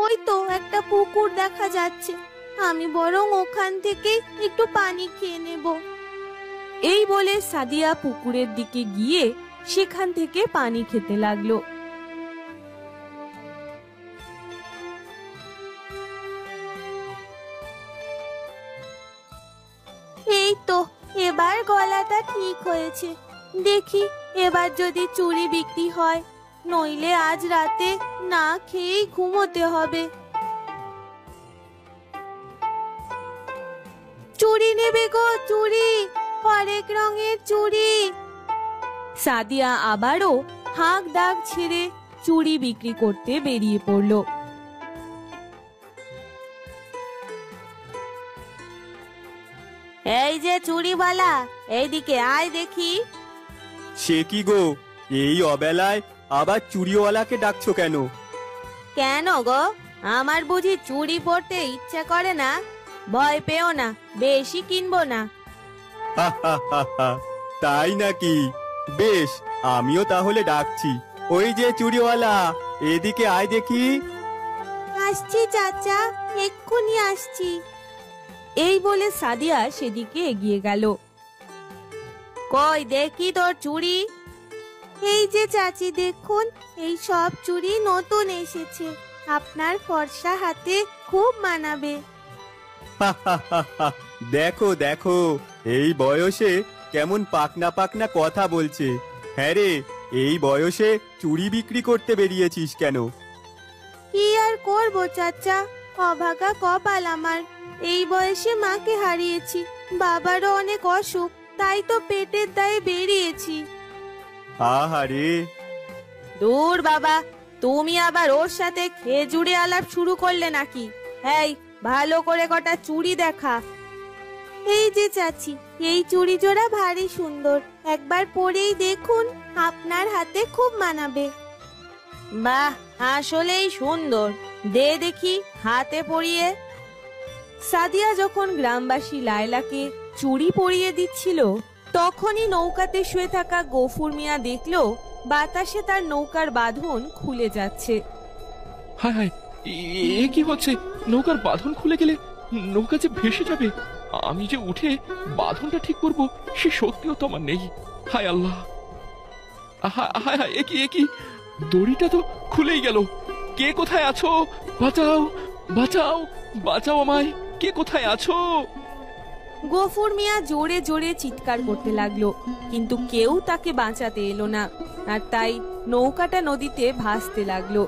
ওই তো একটা পুকুর দেখা যাচ্ছে, আমি বরং ওখান থেকে একটু পানি খেয়ে নেব। এই বলে সাদিয়া পুকুরের দিকে গিয়ে সেখান থেকে পানি খেতে লাগলো। এই তো এবার গলাটা ঠিক হয়েছে, দেখি এবার যদি চুড়ি বিক্রি হয়, নইলে আজ রাতে না খেয়েই ঘুমোতে হবে। চুড়ি নেবে গো, চুড়ি, হরেক রঙের চুড়ি। সাদিয়া আবারও হাঁক ডাক ছেড়ে চুড়ি বিক্রি করতে বেরিয়ে পড়ল। এই যে চুড়িওয়ালা, এইদিকে আয় দেখি। সে কি গো, এই অবেলায় আবার চুড়িওয়ালাকে ডাকছো কেন? কেন গো, আমার বুঝি চুড়ি পরতে ইচ্ছা করে না? ভয় পেও না, বেশি কিনবো না। তাই নাকি? বেশ, আমিও তাহলে ডাকছি। ওই যে চুড়িওয়ালা, এদিকে আয় দেখি। আসছি চাচা, এক্ষুনি আসছি। এই বলে সাদিয়া সেদিকে এগিয়ে গেল। কই দেখি তোর চুড়ি। এই যে চাচি দেখুন, এই সব চুড়ি নতুন এসেছে, আপনার ফর্সা হাতে খুব মানাবে। দেখো দেখো, এই বয়সে কেমন পাকনা পাকনা কথা বলছে। হ্যাঁ রে, এই বয়সে চুড়ি বিক্রি করতে বেরিয়েছিস কেন? কি আর করবো চাচা, অভাগা কপাল আমার। এই বয়সে মাকে হারিয়েছি, বাবারও অনেক অসুখ, তাই তো পেটের দায়ে বেরিয়েছি। আহারে, দূর বাবা, তুমি আবার ওর সাথে খেজুরে আলাপ শুরু করলে নাকি? এই ভালো করে কটা চুড়ি দেখা। এই যে চাচি, এই চুড়ি জোড়া ভারী সুন্দর, একবার পরেই দেখুন, আপনার হাতে খুব মানাবে। বাহ, আসলেই সুন্দর, দে দেখি হাতে পরিয়ে। সাদিয়া যখন গ্রামবাসী লায়লাকে চুড়ি পরিয়ে দিচ্ছিল, তখনই নৌকাতে শুয়ে থাকা গফুর মিয়া দেখলো বাতাসে তার নৌকার বাঁধন খুলে যাচ্ছে। হায় হায়, এ কি হচ্ছে? নৌকার বাঁধন খুলে গেলে নৌকা যে ভেসে যাবে। আমি যে উঠে বাঁধনটা ঠিক করব, সে শক্তিও তো আমার নেই। হায় আল্লাহ, হায় হায়, এ কি? দড়িটা তো খুলেই গেল। কে কোথায় আছো? বাঁচাও বাঁচাও বাঁচাও আমায়, কে কোথায় আছো? গফুর মিয়া জোরে জোরে চিৎকার করতে লাগলো, কিন্তু কেউ তাকে বাঁচাতে এলো না, আর তাই নৌকাটা নদীতে ভাসতে লাগলো।